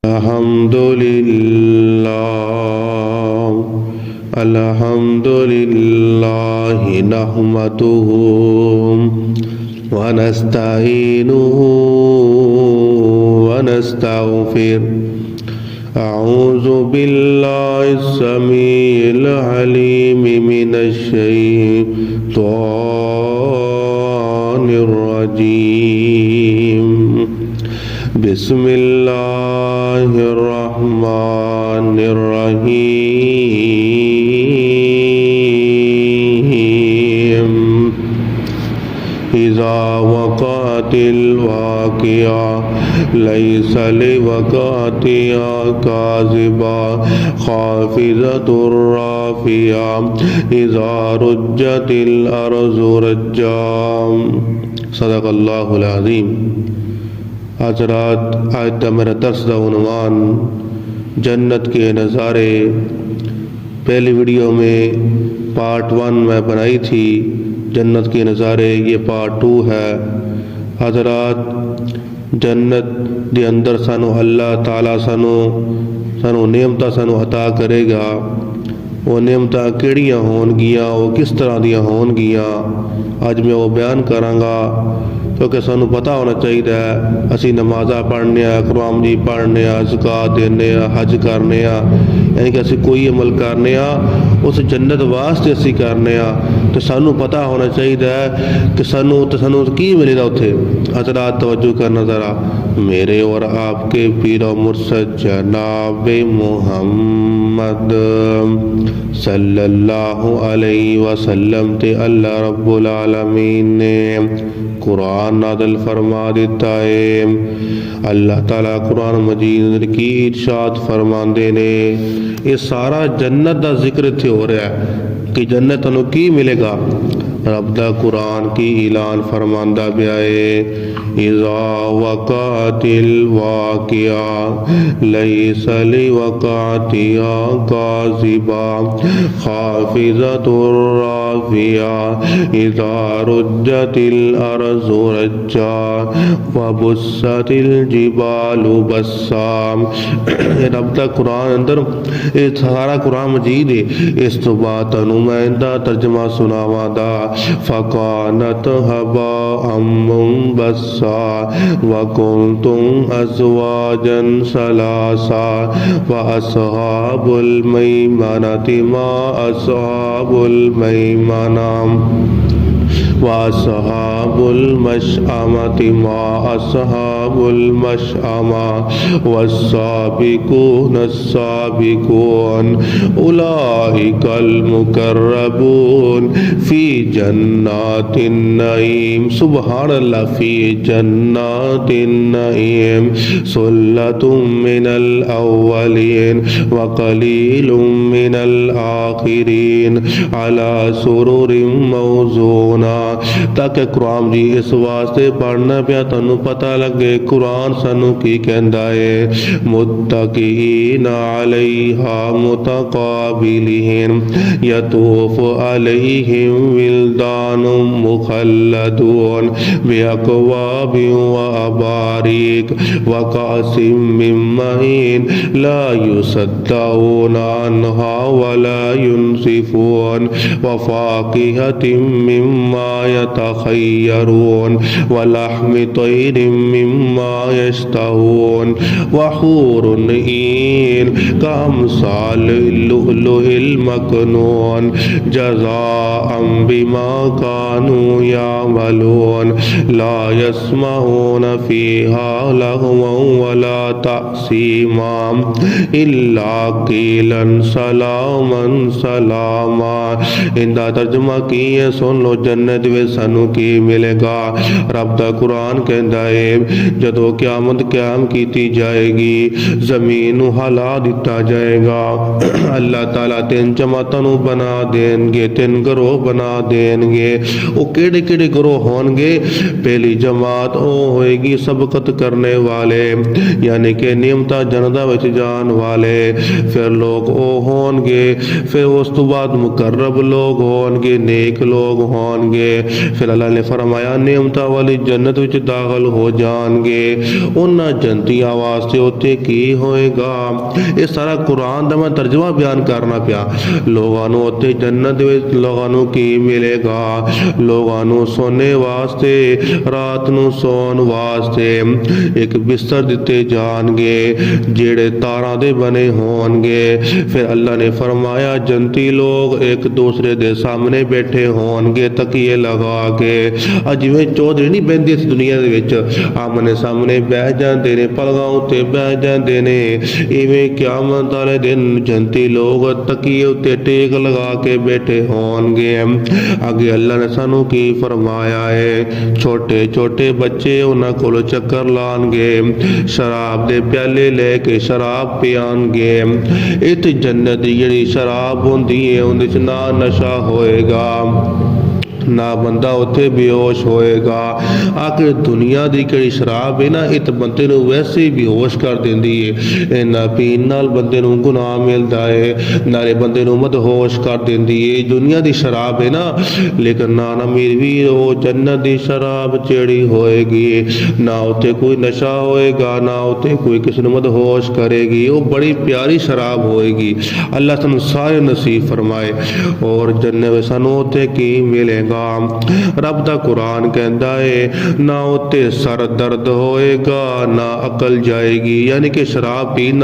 अल्हम्दुलिल्लाह नहमदुहु व नस्तईनुहु व नस्तगफिर अऊज़ु बिल्लाहिस समीइल अलीम मिनश शैतानिर रजीम बिस्मिल्लाहिर रहमानिर रहीम इज़ा वक़अतिल वाक़िआ लैसा लिवक़अतिहा काज़िबा ख़ाफ़िज़तुर राफ़िआ इज़ा रुज्जतिल अर्ज़ु रज्जा। सदक़ल्लाहुल अज़ीम। आज रात आज का मेरा दर्स का उन्वान जन्नत के नज़ारे। पहली वीडियो में पार्ट 1 मैं बनाई थी जन्नत के नज़ारे, ये पार्ट 2 है। आज रात जन्नत के अंदर सानू अल्लाह ताला सानू नेमतां सानू अता करेगा। वो नेमतां किहड़ियां होणगियां, वो किस तरह दियां होणगियां, अज मैं वो बयान करांगा। क्योंकि सानू पता होना चाहिए असी नमाज़ा पढ़ने, कुरान जी पढ़ने, ज़कात देने, हज करने, यानी कि असी कोई अमल करने उस जन्नत वास्ते असी करने, तो सानू पता होना चाहिए कि सानू की मिलेगा उत्थे। हज़रात तवज्जो करना ज़रा। मेरे और आपके पीरो मुर्शद जनाब मुहम्मद सल्लल्लाहु अलैहि वसल्लम ते अल्लाह रब्बुल आलमीन ने कुरान नाज़िल फरमा देता है। अल्लाह ताला कुरान मजीद की इरशाद फरमांदे ने, ये सारा जन्नत का जिक्र इत्थे हो रहा है कि जन्नत तुहानू की मिलेगा। रब दा कुरान की ऐलान फरमांदा पिया है, इज़ा वक़अतिल वाक़िआ लैसा लिवक़अतिहा काज़िबा ख़ाफ़िज़तुर राफ़िआ इज़ा रुज्जतिल अर्ज़ु रज्जा व बुस्सतिल जिबालु बस्सा। रब दा कुरान अंदर ये सारा कुरान मजीद है। इस तो बाद तुहानू मैं इहदा तर्जमा सुनावां दा। फ़कानत हबाअम मुंबस्सा व कुंतुम अज़वाजन सलासा व अस्हाबुल मैमनति मा अस्हाबुल मैमना व अस्हाबुल मशअमति मा अस्हाबुल मशअमा वस्साबिकून अस्साबिकून उलाइकल मुकर्रबून फी जन्नातिन नईम। सुभान अल्लाह। फी जन्नातिन नईम सुल्लतुम मिनल अव्वलीन व कलीलुम मिनल आखिरीन अला सुरुरिम मौज़ूना। ताकि कुरान जी इस वास्ते पढ़ना पिया तुहानू पता लगे कुरान सानू की कहंदा है। मुत्तकीना अलैहा मुतकाबिलीन यतूफु अलैहिम विल्दानुम मुखल्लदून बिअकवाबिन व अबारिक व कासिम मिन महीन ला युसद्दऊना अन्हा व ला युनसिफून व फाकिहतिम मिम्मा यतखय्यरून व लहमि तैरिम मिम्मा यश्तहून व हूरुन ईन कअम्सालिल लुअलुइल मकनून जज़ाअम बिमा कानू यामलून ला यस्मऊन फीहा लग़वन वला तअसीमा इल्ला क़ीलन सलामन सलामा। इंदा तर्जुमा की है सुन लो। जन्नत में सानू की मिलेगा। रब दा कुरान कहता है जदों क़यामत क़याम की जाएगी, ज़मीन हला दिता जाएगा। अल्लाह ताला 3 जमातों बना देंगे, 3 ग्रोह बना देंगे। वो केड़े केड़े ग्रोह होंगे? पहली जमात वो होएगी सबकत करने वाले, यानी कि नियमता जनता विच जान वाले। फिर लोग वो होंगे, फिर उस तो बाद मुकर्रब लोग होंगे, नेक लोग होंगे। फिर अल्लाह ने फरमाया नियमता वाली जन्नत विच दाखिल हो जाएंगे। होणगे उन्हां जंतियां वास्ते उत्थे की होएगा। ये सारा कुरान दा मैं तर्जमा बयान करना पिया। लोगां नूं उत्थे जन्नत विच लोगां नूं की मिलेगा, लोगां नूं सोने वास्ते, रात नूं सोण वास्ते एक बिस्तर दिते जाणगे जेड़े तारां दे बने होणगे। फिर अल्लाह ने फरमाया जंती लोग एक दूसरे दे सामने बैठे होणगे तकिए लगा के। जिवें चौधरी नहीं बहिंदे इस दुनिया दे विच आमने सामने बह जांदे ने, पलगां उत्ते बह जांदे ने, इवें क़यामत वाले दिन जंती लोग तकिए उत्ते टेक लगा के बैठे होणगे। अगे अल्लाह ने सानू की फरमाया है, छोटे छोटे बच्चे उन्हां कोल चक्कर लाणगे, शराब दे प्याले लेके शराब पियाणगे। इत्थे जन्नत दी जिहड़ी शराब हुंदी है उहदे च ना नशा होएगा, ना बंदा उत्थे बेहोश होएगा। आखिर दुनिया दी किहड़ी शराब है ना, ये तो बंदे नूं वैसे ही बेहोश कर देंदी है। इन्हां पीण नाल बंदे नूं गुनाह मिलदा है, नाले बंदे नूं मदहोश कर देंदी है दुनिया दी शराब है ना। लेकिन ना ना मेरे वीर वो जन्नत दी शराब जेहड़ी होएगी ना उत्थे कोई नशा होएगा, ना उत्थे कोई किसी नूं मदहोश करेगी, वो बड़ी प्यारी शराब होएगी। अल्लाह सानूं सारे नसीब फरमाए। और जन्नत विच सानूं उत्थे की मिलेगा। रब दा कुरान कहता है ना उत्ते सर दर्द होएगा ना अकल जाएगी, यानी कि शराब पीन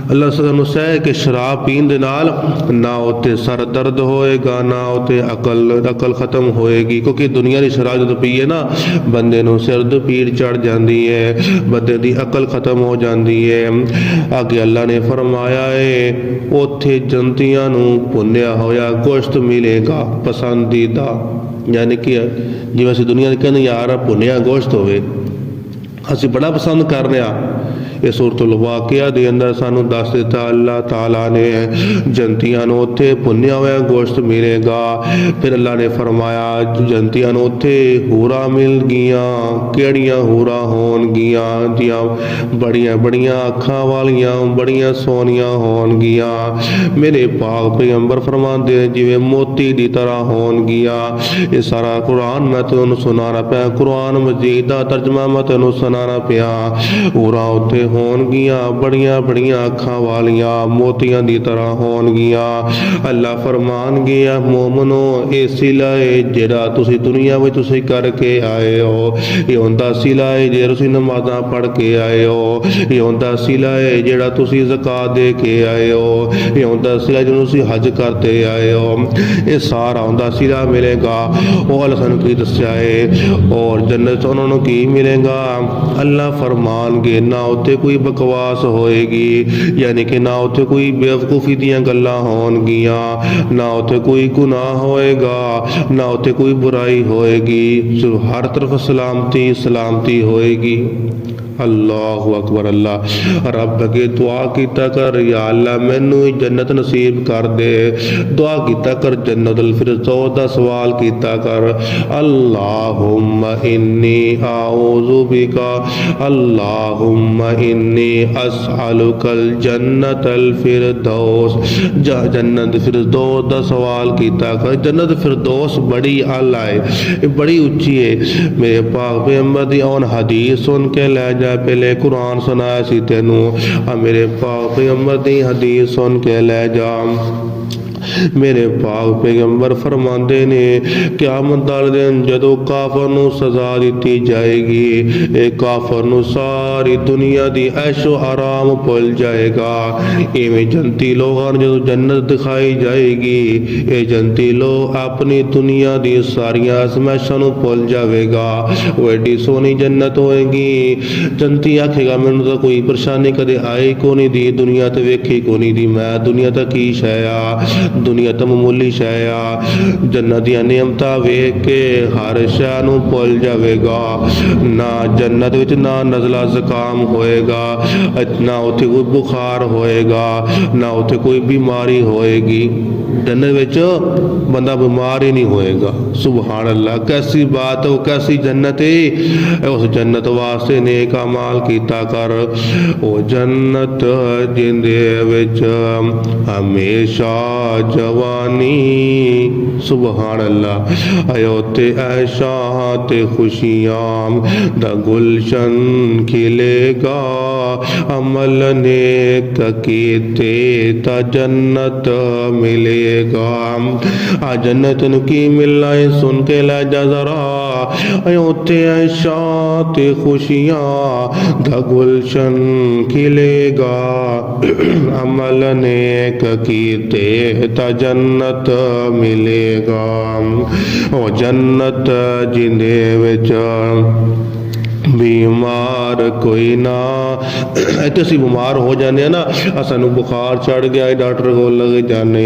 अल्लाह सानू सह के शराब पीन दे नाल ना उत्ते सर दर्द होएगा ना उत्ते अकल खत्म होएगी। क्योंकि दुनिया की शराब जो पीए ना बंदे नूं सिर दी पीड़ चढ़ जाती है, बंदे दी अकल खत्म हो जाती है। आगे अल्लाह ने फरमाया है उत्थे जंतियां नूं भुन्निया होया गोश्त मिलेगा पसंदीदा, यानी कि जिवें असीं दुनिया दे कहंदे यार भुन्निया गोश्त होवे असीं बड़ा पसंद करने आ। इस सूरतुल वाक़िया दे अंदर सानू दस दिता अल्लाह ताला ने जंतियां नूं उत्थे भुन्निया होया गोश्त मिलेगा। फिर अल्लाह ने फरमाया जंतियां नूं उत्थे हूरां मिल गियां, किहड़ियां हूरां होणगियां जियां बड़ियां बड़ियां अखां वालियां बड़ियां सोहणियां होणगियां। मेरे पाक पैगंबर फरमांदे जिवें मोती दी तरह होणगियां। ये सारा कुरान मैं तुहानूं सुनाना पिया, कुरान मजीद दा तर्जमा मैं तुहानूं सुनाना पिया। हूरां उत्थे होणगियां बड़ियां बड़ियां अखां वालियां मोतियां दी तरह होणगियां। अल्लाह फरमानगे मोमनो ये सिला है जिहड़ा तुसीं दुनिया विच तुसीं करके आए हो, ये हुंदा सिला है जे तुसीं नमाज़ां पढ़ के आए हो, ये हुंदा सिला है जिहड़ा तुसीं ज़कात दे के आए हो, ये हुंदा सिला जिहड़ा तुसीं हज करते आए हो। ये सारा हुंदा सिला मिलेगा। वो अल्लाह सानूं की दस्सिया है। और जन्नत च उन्हां नूं की मिलेगा अल्लाह फरमानगे ना उत्थे कोई बकवास होएगी, यानी कि ना उत्थे कोई बेवकूफ़ी दियां गल्लां होणगियां, ना उत्थे कोई गुनाह होएगा, ना उत्थे कोई बुराई होएगी। हर तरफ सलामती सलामती होएगी। अल्लाहु अकबर। अल्लाह रब अगे दुआ कीता कर या अल्लाह मैनू जन्नत नसीब कर दे, दुआ कीता कर जन्नतुल फिरदौस दा सवाल कीता कर। अल्लाहुम्मा इन्नी आऊज़ु बिका, अल्लाहुम्मा इन्नी अस्अलुकल जन्नतल फिरदौस। जन्नत फिरदौस दा सवाल कीता कर। जन्नत फिरदौस बड़ी आला है, बड़ी उच्ची है। मेरे पाक पैगंबर दी ओन हदीस सुन के लै पहले कुरान सुनाया सी तेनू, मेरे पाक पैगंबर दी हदीस सुन के ले जा। मेरे पाक पैगंबर फरमाते ने क़यामत वाले दिन जदों काफर नूं सज़ा दी जाएगी, एक काफर नूं सारी दुनिया दी ऐशो आराम भुल जाएगा। इवें जन्नती लोगों नूं जदों जन्नत दिखाई जाएगी, ये जन्नती लोग अपनी दुनिया दी सारियां आज़माइशां नूं भुल जाएगा। वो एडी सोहनी जन्नत होएगी। जन्नती आखेगा मैनूं तां कोई परेशानी कदे आई को नहीं दी, दुनिया ते वेखी को नहीं दी, मैं दुनिया तां की शै आ, दुनिया तो मामूली शै आ। जन्नत दी नियमतां वेख के हर शै नूं भुल जावेगा। ना जन्नत विच ना नज़ला ज़ुकाम होएगा, ना उत्थे कोई बुखार होएगा, ना उत्थे कोई बीमारी होएगी। जन्नत विच बंदा बीमार ही नहीं होएगा। सुभान अल्लाह, कैसी बात हो, कैसी जन्नत है। उस जन्नत वास्ते नेक अमाल कीता कर। ओ जन्नत जिंदे विच हमेशा जवानी सुबहान अल्लाह अयोते ऐशा ते खुशियां दा गुलशन खिलेगा अमल नेक कीते ता जन्नत मिलेगा आ जन्नत नु की मिलना है सुन के लै जा जरा अयोते ऐशा ते खुशियां दा गुलशन खिलेगा अमल नेक कीते ता जन्नत मिलेगा ओ जन्नत जिंदे विच बीमार कोई ना इतने असीं बीमार हो जाने ना सानू बुखार चढ़ गया डॉक्टर को लगे जाने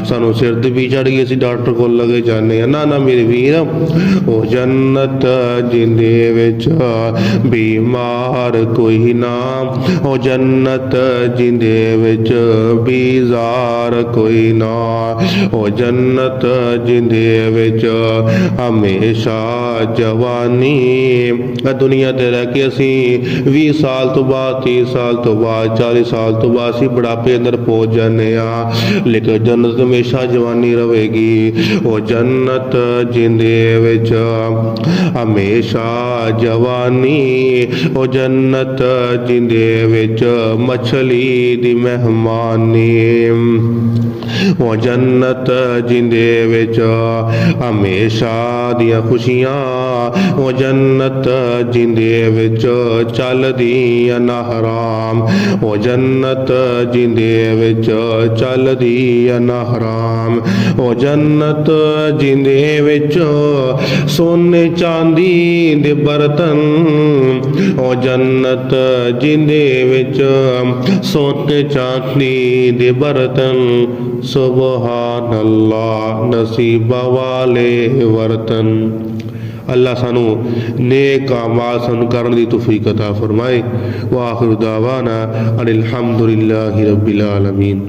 सानू सिर दी पी चढ़ गई असीं डॉक्टर को लगे जाने ना ना मेरे वीर ओ जन्नत जिंदे विच बीमार कोई ना ओ जन्नत जिंदे विच बीजार कोई ना ओ जन्नत जिंदे विच हमेशा जवानी दुनिया ते रह के असी 20 साल तो बाद 30 साल तो बाद 40 साल तो बाद असी बुढ़ापे अंदर पहुंच जाने लेकिन जन्नत हमेशा जवानी रहेगी वो जन्नत जिंदे विच हमेशा जवानी वो जन्नत जिंदे विच मछली दी मेहमानी वो जन्नत जिंदे विच हमेशा दियां खुशियां वो जन्नत जिंदे विच चलदियां नहरां वो जन्नत जिंदे विच चलदियां नहरां वो जन्नत जिंदे विच सोने चांदी दे बर्तन वो जन्नत जिंदे विच सोने चांदी दे बर्तन सुबहान अल्लाह नसीब वाले वर्तन अल्लाह सानू नेक अमाल सानू करन दी तौफीक अता फरमाए व आखिर दावाना अनिल हम्दुलिल्लाहि रब्बिल आलमीन।